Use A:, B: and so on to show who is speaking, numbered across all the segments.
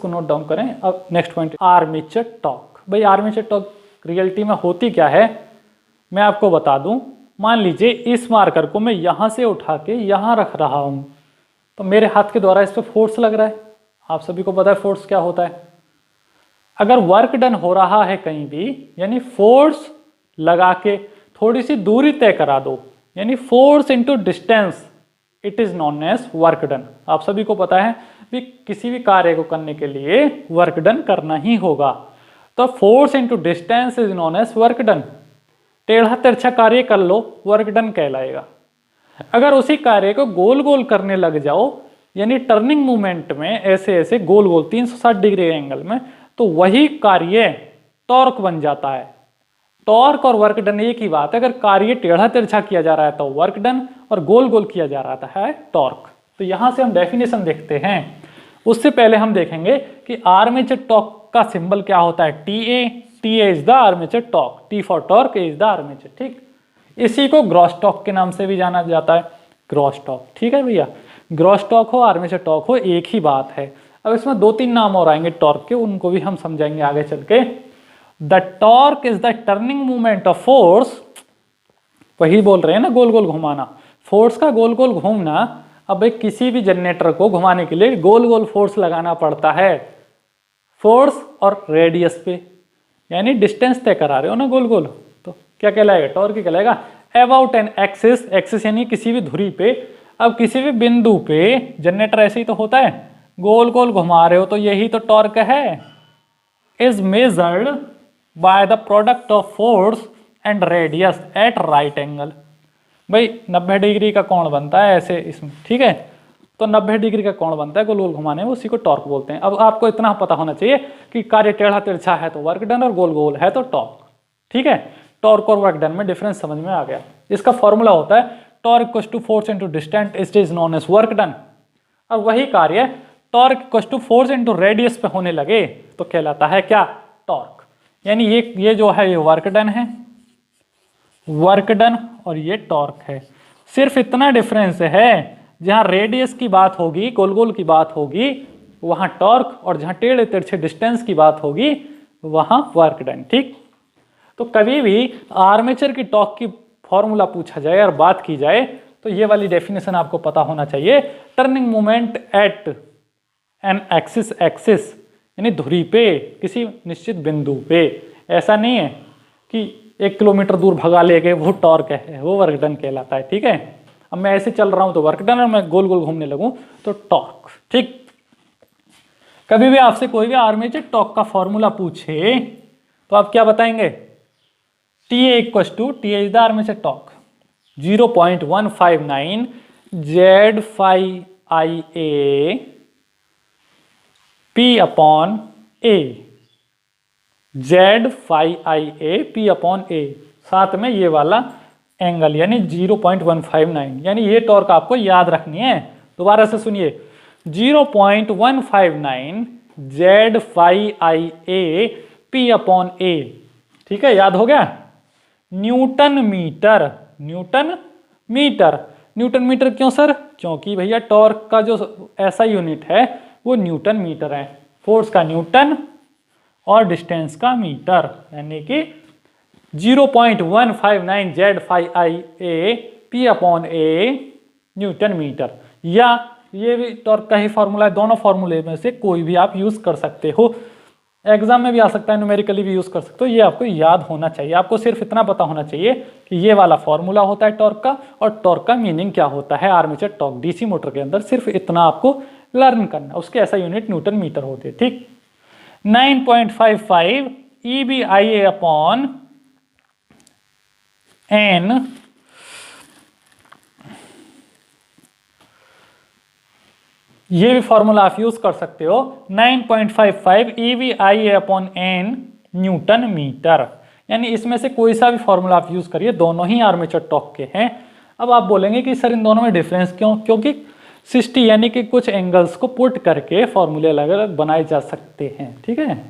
A: इसको note down करें। अब नेक्स्ट पॉइंट, आर्मेचर टॉर्क। भाई आर्मेचर टॉर्क रियलिटी में होती क्या है, मैं आपको बता दूं। मान लीजिए इस मार्कर को मैं यहां से उठा के यहां रख रहा हूं, तो मेरे हाथ के द्वारा इस पर फोर्स लग रहा है। आप सभी को पता है फोर्स क्या होता है। अगर वर्क डन हो रहा है कहीं भी, यानी फोर्स लगा के थोड़ी सी दूरी तय करा दो, यानी force into distance, it is known as work done. आप सभी को पता है कि किसी भी कार्य को करने के लिए वर्क डन करना ही होगा, तो force into distance is known as work done. टेढ़ा तिरछा कार्य कर लो, वर्क डन कहलाएगा। अगर उसी कार्य को गोल गोल करने लग जाओ, यानी टर्निंग मूवमेंट में ऐसे ऐसे गोल गोल 360 डिग्री एंगल में, तो वही कार्य टॉर्क बन जाता है। टॉर्क और वर्क डन एक ही बात है। अगर कार्य टेढ़ा तिरछा किया जा रहा है तो वर्क डन, और गोल गोल किया जा रहा है टॉर्क। तो यहां से हम डेफिनेशन देखते हैं। उससे पहले हम देखेंगे कि आर्मेचर टॉर्क का सिंबल क्या होता है। TA is the armature torque, T for torque, A is the armature. ठीक, इसी को ग्रॉस टॉर्क के नाम से भी जाना जाता है, ग्रॉस टॉर्क। ठीक है भैया, ग्रॉस टॉर्क हो आर्मेचर टॉर्क हो एक ही बात है। अब इसमें 2-3 नाम और आएंगे टॉर्क के, उनको भी हम समझाएंगे आगे चल के। The torque is the turning movement of force, वही बोल रहे हैं ना, गोल गोल घुमाना, फोर्स का गोल गोल घूमना। अब एक किसी भी जनरेटर को घुमाने के लिए गोल गोल फोर्स लगाना पड़ता है, फोर्स और रेडियस पे, यानी डिस्टेंस तय करा रहे हो ना गोल गोल, तो क्या कहलाएगा, टॉर्क ही कहलाएगा। अबाउट एन एक्सिस, एक्सिस यानी किसी भी धुरी पे। अब किसी भी बिंदु पे जनरेटर ऐसे ही तो होता है, गोल गोल घुमा रहे हो, तो यही तो टॉर्क है। Is measured by the product of force and radius at right angle. भाई 90 डिग्री का कोण बनता है ऐसे इसमें, ठीक है, तो 90 डिग्री का कोण बनता है गोल गोल घुमाने में, उसी को टॉर्क बोलते हैं। अब आपको इतना पता होना चाहिए कि कार्य टेढ़ा तिरछा है तो वर्क डन, और गोल गोल है तो टॉर्क। ठीक है, टॉर्क और वर्क डन में डिफरेंस समझ में आ गया। इसका फॉर्मूला होता है torque equals to force into distance, it is known as work done. अब वही कार्य torque equals to force into radius पे होने लगे तो कहलाता है क्या, टॉर्क। यानी ये जो है ये वर्क डन है, वर्क डन, और ये टॉर्क है। सिर्फ इतना डिफरेंस है, जहां रेडियस की बात होगी, गोल गोल की बात होगी, वहां टॉर्क, और जहां टेढ़े तिरछे डिस्टेंस की बात होगी वहां वर्क डन। ठीक, तो कभी भी आर्मेचर की टॉर्क की फॉर्मूला पूछा जाए और बात की जाए तो ये वाली डेफिनेशन आपको पता होना चाहिए। Turning movement at an axis, axis यानी धुरी पे किसी निश्चित बिंदु पे। ऐसा नहीं है कि 1 किलोमीटर दूर भगा ले गए वो टॉर्क है, वो वर्क डन कहलाता है। ठीक है, अब मैं ऐसे चल रहा हूं तो वर्क डन, और मैं गोल गोल घूमने लगूं तो टॉर्क। ठीक, कभी भी आपसे कोई भी आर्मेचर टॉर्क का फॉर्मूला पूछे तो आप क्या बताएंगे, TA equals to, TA is the armature torque, 0.159 Z phi IA P upon A, Z phi IA P upon A, साथ में ये वाला एंगल यानी 0.159, यानी ये टॉर्क आपको याद रखनी है। दोबारा से सुनिए, 0.159 Z phi IA P upon A। ठीक है, याद हो गया। Newton metre, newton metre, newton metre क्यों सर, क्योंकि भैया टॉर्क का जो ऐसा यूनिट है वो न्यूटन मीटर है, फोर्स का न्यूटन और डिस्टेंस का मीटर, यानी कि 0.159 Z phi IA P upon A newton metre. या ये भी टॉर्क का ही फॉर्मूला है, दोनों फॉर्मूले में से कोई भी आप यूज कर सकते हो, एग्जाम में भी आ सकता है, न्यूमेरिकली भी यूज कर सकते हो। ये आपको याद होना चाहिए, आपको सिर्फ इतना पता होना चाहिए कि ये वाला फॉर्मूला होता है टॉर्क का, और टॉर्क का मीनिंग क्या होता है आर्मेचर टॉर्क डीसी मोटर के अंदर, सिर्फ इतना आपको लर्न करना। उसके ऐसा यूनिट न्यूटन मीटर होते हैं। ठीक, 9.55 EBIA अपॉन N, ये भी फॉर्मूला आप यूज कर सकते हो, 9.55 EBIA upon N newton metre. यानी इसमें से कोई सा भी फॉर्मूला आप यूज करिए, दोनों ही आर्मेचर टॉर्क के हैं। अब आप बोलेंगे कि सर इन दोनों में डिफरेंस क्यों, क्योंकि 60 यानी कि कुछ एंगल्स को पुट करके फॉर्मूले अलग अलग बनाए जा सकते हैं। ठीक है,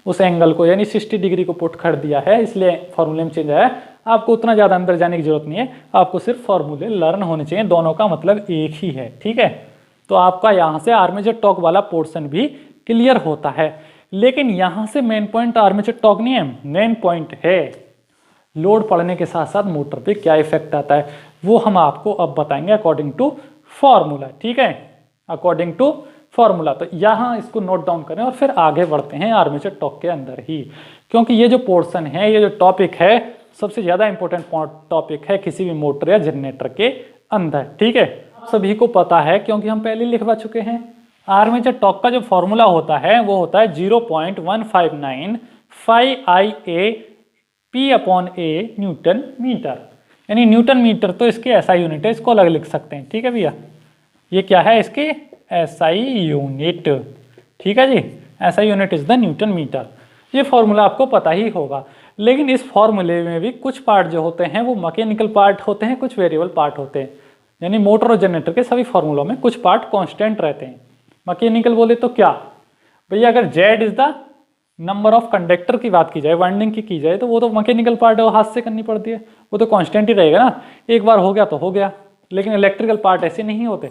A: उस एंगल को यानी 60 डिग्री को पुट कर दिया है, इसलिए फॉर्मूले में चेंज आया। आपको उतना ज़्यादा अंदर जाने की जरूरत नहीं है, आपको सिर्फ फॉर्मूले लर्न होने चाहिए, दोनों का मतलब एक ही है। ठीक है, तो आपका यहाँ से आर्मेचर टॉर्क वाला पोर्शन भी क्लियर होता है। लेकिन यहाँ से मेन पॉइंट आर्मेचर टॉर्क नहीं है, मेन पॉइंट है लोड पड़ने के साथ साथ मोटर पे क्या इफेक्ट आता है, वो हम आपको अब बताएंगे अकॉर्डिंग टू फॉर्मूला। ठीक है, अकॉर्डिंग टू फॉर्मूला। तो यहाँ इसको नोट डाउन करें और फिर आगे बढ़ते हैं आर्मेचर टॉर्क के अंदर ही, क्योंकि ये जो पोर्शन है, ये जो टॉपिक है, सबसे ज़्यादा इंपॉर्टेंट टॉपिक है किसी भी मोटर या जनरेटर के अंदर। ठीक है, सभी को पता है क्योंकि हम पहले लिखवा चुके हैं। आर्मेचर टॉर्क का जो फॉर्मूला होता है वो होता है 0.159 5IA P/A न्यूटन मीटर, यानी न्यूटन मीटर तो इसकी SI यूनिट है, इसको अलग लिख सकते हैं। ठीक है भैया, ये क्या है इसकी SI यूनिट। ठीक है जी, SI unit is the newton metre. ये फॉर्मूला आपको पता ही होगा। लेकिन इस फॉर्मूले में भी कुछ पार्ट जो होते हैं वो मैकेनिकल पार्ट होते हैं, कुछ वेरिएबल पार्ट होते हैं। यानी मोटर और जनरेटर के सभी फॉर्मूलों में कुछ पार्ट कांस्टेंट रहते हैं। मैकेनिकल बोले तो क्या भैया, अगर Z is the number of conductor की बात की जाए, वाइंडिंग की जाए, तो वो तो मैकेनिकल पार्ट है, वो हाथ से करनी पड़ती है, वो तो कांस्टेंट ही रहेगा ना, एक बार हो गया तो हो गया। लेकिन इलेक्ट्रिकल पार्ट ऐसे नहीं होते।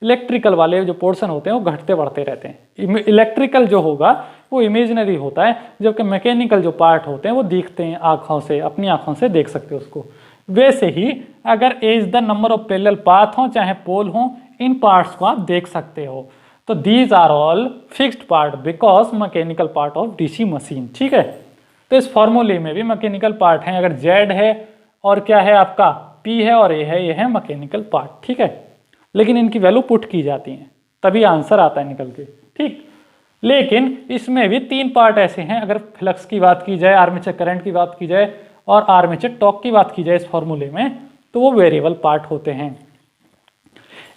A: इलेक्ट्रिकल वाले जो पोर्शन होते हैं वो घटते बढ़ते रहते हैं। इलेक्ट्रिकल जो होगा वो इमेजिनरी होता है, जबकि मैकेनिकल जो पार्ट होते हैं वो दिखते हैं आँखों से, अपनी आँखों से देख सकते हो उसको। वैसे ही अगर A is the number of parallel path हो चाहे पोल हो, इन पार्ट्स को आप देख सकते हो। तो these are all fixed part because mechanical part of DC machine. ठीक है, तो इस फॉर्मूले में भी मैकेनिकल पार्ट हैं। अगर जेड है और क्या है आपका पी है और ए है, ये है मैकेनिकल पार्ट। ठीक है, लेकिन इनकी वैल्यू पुट की जाती हैं तभी आंसर आता है निकल के। ठीक, लेकिन इसमें भी तीन पार्ट ऐसे हैं, अगर फ्लक्स की बात की जाए, आर्मेचर करंट की बात की जाए और आर्मेचर टॉर्क की बात की जाए इस फॉर्मूले में, तो वो वेरिएबल पार्ट होते हैं।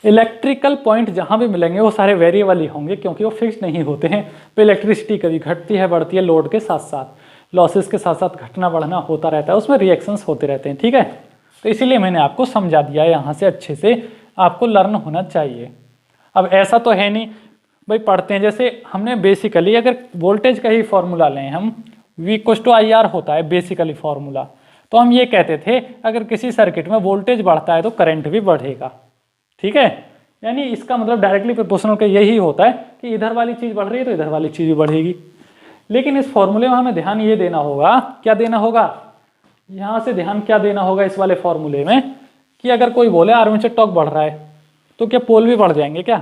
A: इलेक्ट्रिकल पॉइंट जहां भी मिलेंगे वो सारे वेरिएबल ही होंगे, क्योंकि वो फिक्स नहीं होते हैं। तो इलेक्ट्रिसिटी कभी घटती है बढ़ती है, लोड के साथ साथ, लॉसेस के साथ साथ घटना बढ़ना होता रहता है, उसमें रिएक्शंस होते रहते हैं। ठीक है, तो इसीलिए मैंने आपको समझा दिया है, यहाँ से अच्छे से आपको लर्न होना चाहिए। अब ऐसा तो है नहीं भाई पढ़ते हैं, जैसे हमने बेसिकली अगर वोल्टेज का ही फॉर्मूला लें हम, V=IR होता है बेसिकली फॉर्मूला, तो हम ये कहते थे अगर किसी सर्किट में वोल्टेज बढ़ता है तो करंट भी बढ़ेगा। ठीक है, यानी इसका मतलब डायरेक्टली प्रोपोर्शनल का यही होता है कि इधर वाली चीज़ बढ़ रही है तो इधर वाली चीज़ भी बढ़ेगी। लेकिन इस फॉर्मूले में हमें ध्यान ये देना होगा, क्या देना होगा, यहाँ से ध्यान क्या देना होगा इस वाले फॉर्मूले में, कि अगर कोई बोले आर्मेचर टॉर्क बढ़ रहा है तो क्या पोल भी बढ़ जाएंगे क्या?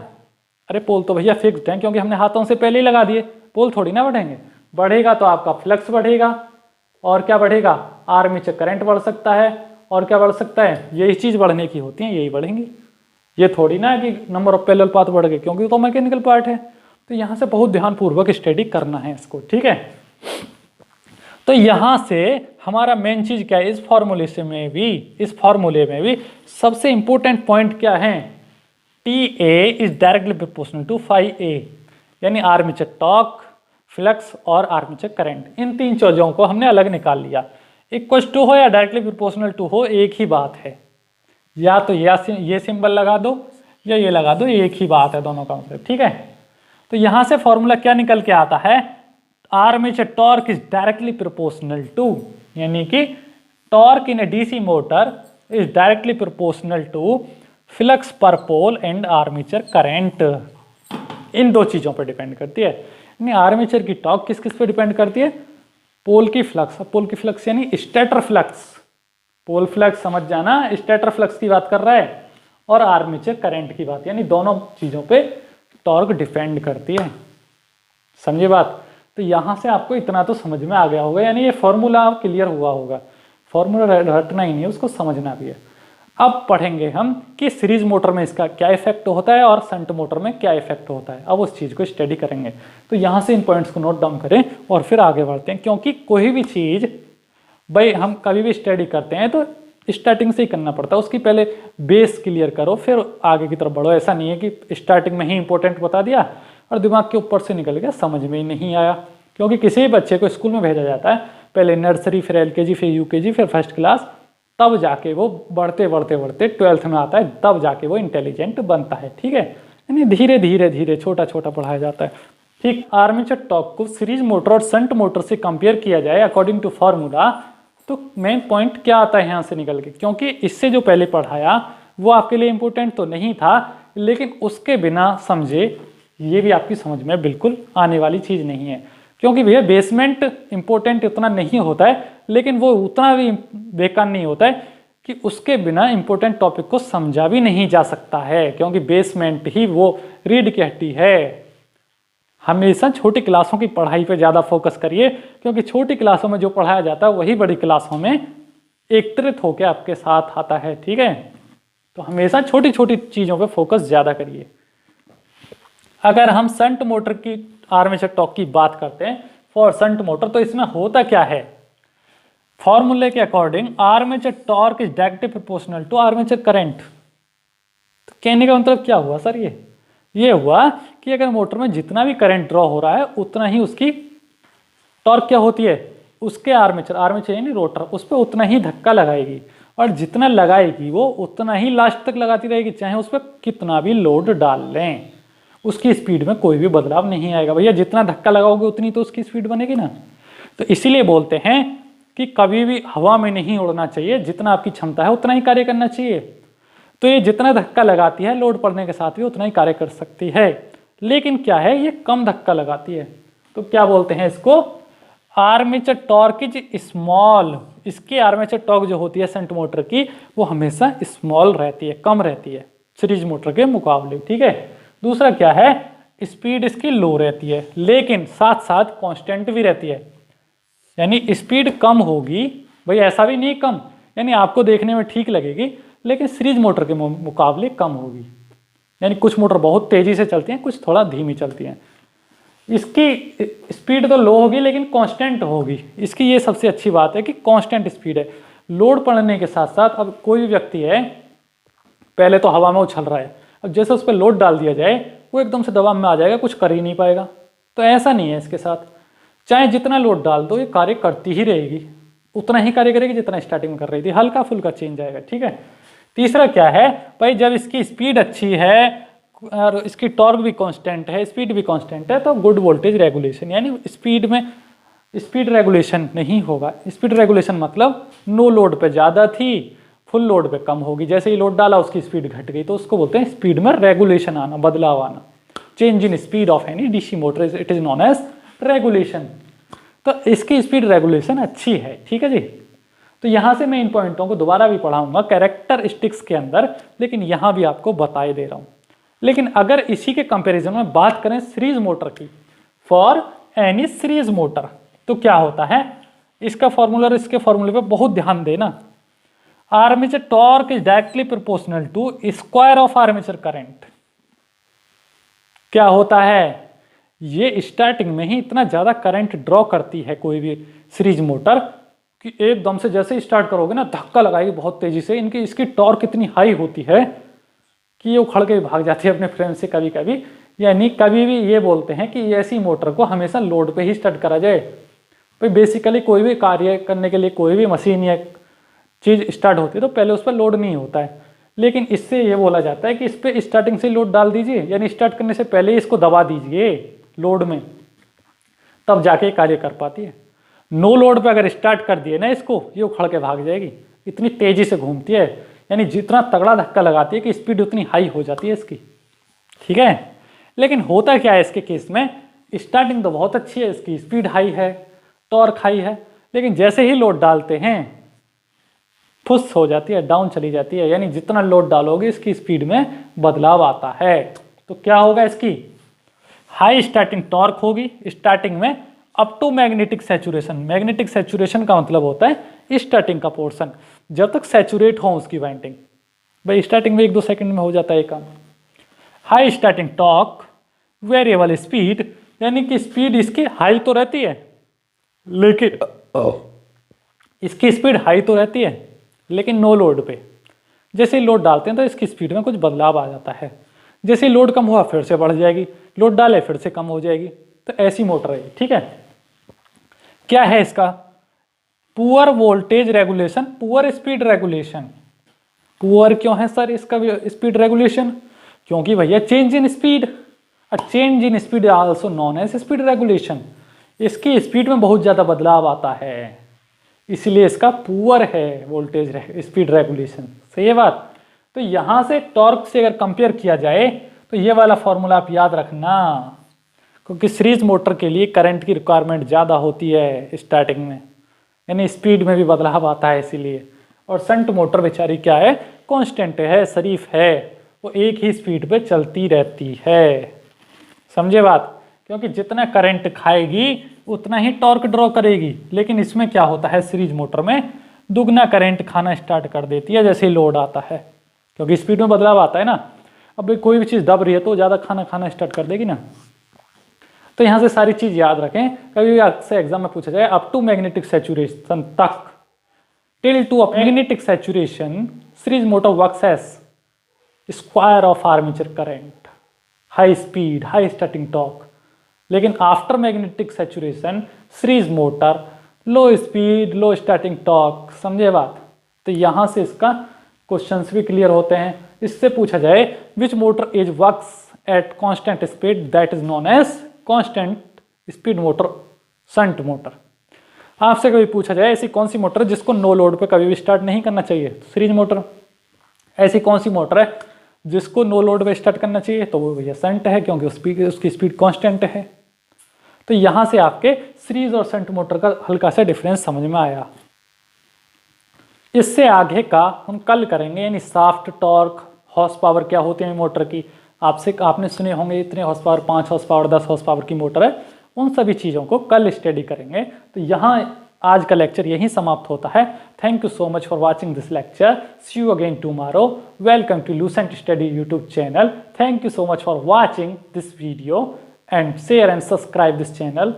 A: अरे पोल तो भैया फिक्स्ड है, क्योंकि हमने हाथों से पहले ही लगा दिए, पोल थोड़ी ना बढ़ेंगे। बढ़ेगा तो आपका फ्लक्स बढ़ेगा, और क्या बढ़ेगा, आर्मेचर करंट बढ़ सकता है, और क्या बढ़ सकता है, यही चीज़ बढ़ने की होती है, यही बढ़ेंगी। ये थोड़ी ना है कि नंबर ऑफ पैरेलल पाथ बढ़ गए, क्योंकि तो मैकेनिकल पार्ट है। तो यहाँ से बहुत ध्यानपूर्वक स्टडी करना है इसको। ठीक है, तो यहाँ से हमारा मेन चीज़ क्या है, इस फॉर्मूले में भी सबसे इंपॉर्टेंट पॉइंट क्या है, TA is directly proportional to phi-A, यानी आर्मेचर टॉर्क, फ्लक्स और आर्मेचर करंट, इन तीन चीज़ों को हमने अलग निकाल लिया। इक्वल टू हो या डायरेक्टली प्रोपोर्शनल टू हो, एक ही बात है। या तो ये सिंबल लगा दो या ये लगा दो, एक ही बात है दोनों का मतलब। ठीक है, तो यहाँ से फॉर्मूला क्या निकल के आता है, armature torque is directly proportional to, यानी कि torque in a DC motor is directly proportional to flux per pole and armature current. इन दो चीज़ों पर डिपेंड करती है। यानी आर्मेचर की टॉर्क किस किस पे डिपेंड करती है, पोल की फ्लक्स। पोल की फ्लक्स यानी स्टेटर फ्लक्स, पोल फ्लक्स समझ जाना, स्टेटर फ्लक्स की बात कर रहा है, और आर्मेचर करंट की बात, यानी दोनों चीज़ों पे टॉर्क डिपेंड करती है। समझे बात? तो यहाँ से आपको इतना तो समझ में आ गया होगा, यानी ये फॉर्मूला आप क्लियर हुआ होगा। फॉर्मूला रटना ही नहीं है, उसको समझना भी है। अब पढ़ेंगे हम कि सीरीज मोटर में इसका क्या इफेक्ट होता है और शंट मोटर में क्या इफेक्ट होता है। अब उस चीज़ को स्टडी करेंगे। तो यहाँ से इन पॉइंट्स को नोट डाउन करें और फिर आगे बढ़ते हैं, क्योंकि कोई भी चीज़ भाई हम कभी भी स्टडी करते हैं तो स्टार्टिंग से ही करना पड़ता है। उसकी पहले बेस क्लियर करो फिर आगे की तरफ बढ़ो। ऐसा नहीं है कि स्टार्टिंग में ही इंपॉर्टेंट बता दिया और दिमाग के ऊपर से निकल गया, समझ में ही नहीं आया। क्योंकि किसी भी बच्चे को स्कूल में भेजा जाता है, पहले नर्सरी, फिर LKG, फिर UKG, फिर फर्स्ट क्लास, तब जाके वो बढ़ते बढ़ते बढ़ते 12th में आता है, तब जाके वो इंटेलिजेंट बनता है। ठीक है, यानी धीरे धीरे धीरे छोटा छोटा पढ़ाया जाता है। ठीक, आर्मेचर टॉर्क को सीरीज मोटर और शंट मोटर से कंपेयर किया जाए अकॉर्डिंग टू फार्मूला, तो मेन पॉइंट क्या आता है यहाँ से निकल के, क्योंकि इससे जो पहले पढ़ाया वो आपके लिए इम्पोर्टेंट तो नहीं था, लेकिन उसके बिना समझे ये भी आपकी समझ में बिल्कुल आने वाली चीज़ नहीं है, क्योंकि भैया बेसमेंट इंपॉर्टेंट उतना नहीं होता है, लेकिन वो उतना भी बेकार नहीं होता है कि उसके बिना इंपॉर्टेंट टॉपिक को समझा भी नहीं जा सकता है, क्योंकि बेसमेंट ही वो रीढ़ की हड्डी है। हमेशा छोटी क्लासों की पढ़ाई पे ज़्यादा फोकस करिए, क्योंकि छोटी क्लासों में जो पढ़ाया जाता है वही बड़ी क्लासों में एकत्रित होकर आपके साथ आता है। ठीक है, तो हमेशा छोटी छोटी चीज़ों पे फोकस ज़्यादा करिए। अगर हम शंट मोटर की आर्मेचर टॉर्क की बात करते हैं फॉर शंट मोटर, तो इसमें होता क्या है, फॉर्मूले के according armature torque is directly proportional to armature current. तो कहने का मतलब क्या हुआ सर, ये हुआ कि अगर मोटर में जितना भी करंट ड्रॉ हो रहा है उतना ही उसकी टॉर्क क्या होती है, उसके आर्मेचर यानी रोटर, उस पर उतना ही धक्का लगाएगी, और जितना लगाएगी वो उतना ही लास्ट तक लगाती रहेगी, चाहे उस पर कितना भी लोड डाल लें, उसकी स्पीड में कोई भी बदलाव नहीं आएगा। भैया जितना धक्का लगाओगे उतनी तो उसकी स्पीड बनेगी ना। तो इसीलिए बोलते हैं कि कभी भी हवा में नहीं उड़ना चाहिए, जितना आपकी क्षमता है उतना ही कार्य करना चाहिए। तो ये जितना धक्का लगाती है लोड पड़ने के साथ भी उतना ही कार्य कर सकती है, लेकिन क्या है ये कम धक्का लगाती है। तो क्या बोलते हैं इसको, आर्मेचर टॉर्क इज स्मॉल। इसकी आर्मेचर टॉर्क जो होती है शंट मोटर की वो हमेशा स्मॉल रहती है, कम रहती है सीरीज मोटर के मुकाबले। ठीक है, दूसरा क्या है, स्पीड इसकी लो रहती है, लेकिन साथ साथ कांस्टेंट भी रहती है, यानी स्पीड कम होगी, भाई ऐसा भी नहीं कम, यानी आपको देखने में ठीक लगेगी, लेकिन सीरीज मोटर के मुकाबले कम होगी। यानी कुछ मोटर बहुत तेजी से चलती हैं, कुछ थोड़ा धीमी चलती हैं। इसकी स्पीड तो लो होगी लेकिन कांस्टेंट होगी। इसकी ये सबसे अच्छी बात है कि कांस्टेंट स्पीड है। लोड पड़ने के साथ साथ अब कोई भी व्यक्ति है, पहले तो हवा में उछल रहा है, अब जैसे उस पर लोड डाल दिया जाए वो एकदम से दबाव में आ जाएगा, कुछ कर ही नहीं पाएगा। तो ऐसा नहीं है इसके साथ, चाहे जितना लोड डाल दो ये कार्य करती ही रहेगी, उतना ही कार्य करेगी जितना स्टार्टिंग में कर रही थी, हल्का फुल्का चेंज आएगा। ठीक है, तीसरा क्या है भाई, जब इसकी स्पीड अच्छी है और इसकी टॉर्क भी कांस्टेंट है, स्पीड भी कांस्टेंट है, तो गुड वोल्टेज रेगुलेशन, यानी स्पीड में स्पीड रेगुलेशन नहीं होगा। स्पीड रेगुलेशन मतलब नो लोड पे ज़्यादा थी, फुल लोड पे कम होगी, जैसे ही लोड डाला उसकी स्पीड घट गई, तो उसको बोलते हैं स्पीड में रेगुलेशन आना, बदलाव आना। Change in speed of any DC motor it is known as regulation. तो इसकी स्पीड रेगुलेशन अच्छी है। ठीक है जी, तो यहाँ से मैं इन पॉइंटों को दोबारा भी पढ़ाऊंगा कैरेक्टरिस्टिक्स के अंदर, लेकिन यहाँ भी आपको बताए दे रहा हूँ। लेकिन अगर इसी के कंपैरिजन में बात करें सीरीज मोटर की, फॉर एनी सीरीज मोटर, तो क्या होता है, इसका फॉर्मूला, इसके फॉर्मूले पे बहुत ध्यान देना। Armature torque is directly proportional to square of armature current. क्या होता है, ये स्टार्टिंग में ही इतना ज्यादा करंट ड्रॉ करती है कोई भी सीरीज मोटर कि एकदम से जैसे स्टार्ट करोगे ना धक्का लगाएगी बहुत तेजी से। इसकी टॉर्क इतनी हाई होती है कि ये उखड़ के भाग जाती है अपने फ्रेंड से कभी कभी। यानी कभी भी ये बोलते हैं कि ऐसी मोटर को हमेशा लोड पे ही स्टार्ट करा जाए। भाई बेसिकली कोई भी कार्य करने के लिए कोई भी मशीन या चीज़ स्टार्ट होती है तो पहले उस पर लोड नहीं होता है, लेकिन इससे ये बोला जाता है कि इस पर स्टार्टिंग से लोड डाल दीजिए, यानी स्टार्ट करने से पहले ही इसको दबा दीजिए लोड में, तब जाके कार्य कर पाती है। नो लोड पे अगर स्टार्ट कर दिए ना इसको, ये उखड़ के भाग जाएगी, इतनी तेजी से घूमती है, यानी जितना तगड़ा धक्का लगाती है कि स्पीड उतनी हाई हो जाती है इसकी। ठीक है, लेकिन होता क्या है इसके केस में, स्टार्टिंग तो बहुत अच्छी है, इसकी स्पीड हाई है, टॉर्क हाई है, लेकिन जैसे ही लोड डालते हैं फुस हो जाती है, डाउन चली जाती है, यानी जितना लोड डालोगे इसकी स्पीड में बदलाव आता है। तो क्या होगा, इसकी हाई स्टार्टिंग टॉर्क होगी स्टार्टिंग में up to magnetic saturation. Magnetic saturation का मतलब होता है स्टार्टिंग का पोर्शन, जब तक सैचुरेट हो उसकी वाइंडिंग। भाई स्टार्टिंग में 1-2 सेकंड में हो जाता है काम। High starting torque, variable speed, यानी कि स्पीड इसकी हाई तो रहती है, लेकिन इसकी स्पीड हाई तो रहती है लेकिन नो लोड पे। जैसे ही लोड डालते हैं तो इसकी स्पीड में कुछ बदलाव आ जाता है, जैसे ही लोड कम हुआ फिर से बढ़ जाएगी, लोड डाले फिर से कम हो जाएगी। तो ऐसी मोटर है। ठीक है, क्या है इसका, poor voltage regulation, poor speed regulation. Poor क्यों है सर इसका स्पीड रेगुलेशन, क्योंकि भैया change in speed, change in speed also known as speed regulation. इसकी स्पीड में बहुत ज़्यादा बदलाव आता है, इसलिए इसका पुअर है वोल्टेज स्पीड रेगुलेशन। सही है बात। तो यहाँ से टॉर्क से अगर कंपेयर किया जाए तो ये वाला फॉर्मूला आप याद रखना, क्योंकि सीरीज मोटर के लिए करंट की रिक्वायरमेंट ज़्यादा होती है स्टार्टिंग में, यानी स्पीड में भी बदलाव आता है इसीलिए। और शंट मोटर बेचारी क्या है, कांस्टेंट है, शरीफ है, वो एक ही स्पीड पे चलती रहती है। समझे बात? क्योंकि जितना करंट खाएगी उतना ही टॉर्क ड्रॉ करेगी, लेकिन इसमें क्या होता है, सीरीज मोटर में दुगना करंट खाना स्टार्ट कर देती है जैसे ही लोड आता है, क्योंकि स्पीड में बदलाव आता है ना। अब कोई भी चीज़ दब रही है तो ज़्यादा खाना स्टार्ट कर देगी ना। तो यहाँ से सारी चीज़ याद रखें, कभी भी आपसे एग्जाम में पूछा जाए अप टू मैग्नेटिक सैचुरेशन तक, till to magnetic saturation series motor works as square of armature current, high speed, high starting torque. लेकिन after magnetic saturation series motor low speed, low starting torque. समझे बात? तो यहाँ से इसका questions भी clear होते हैं। इससे पूछा जाए which motor is works at constant speed that is known as constant speed motor, shunt motor. आपसे कभी पूछा जाए ऐसी कौन सी मोटर है जिसको नो लोड पे कभी भी स्टार्ट नहीं करना चाहिए, सीरीज मोटर। ऐसी कौन सी मोटर है जिसको नो लोड पे स्टार्ट करना चाहिए, तो वो भैया शंट है, क्योंकि उसकी स्पीड कांस्टेंट है। तो यहां से आपके सीरीज और शंट मोटर का हल्का सा डिफरेंस समझ में आया। इससे आगे का हम कल करेंगे, यानी शाफ्ट, टॉर्क, हॉर्स पावर क्या होते हैं मोटर की। आपने सुने होंगे इतने horse power, 5 horse power, 10 horse power की मोटर है। उन सभी चीज़ों को कल स्टडी करेंगे। तो यहाँ आज का लेक्चर यहीं समाप्त होता है। Thank you so much for watching this lecture. See you again tomorrow. Welcome to Lucent study YouTube channel. Thank you so much for watching this video and share and subscribe this channel.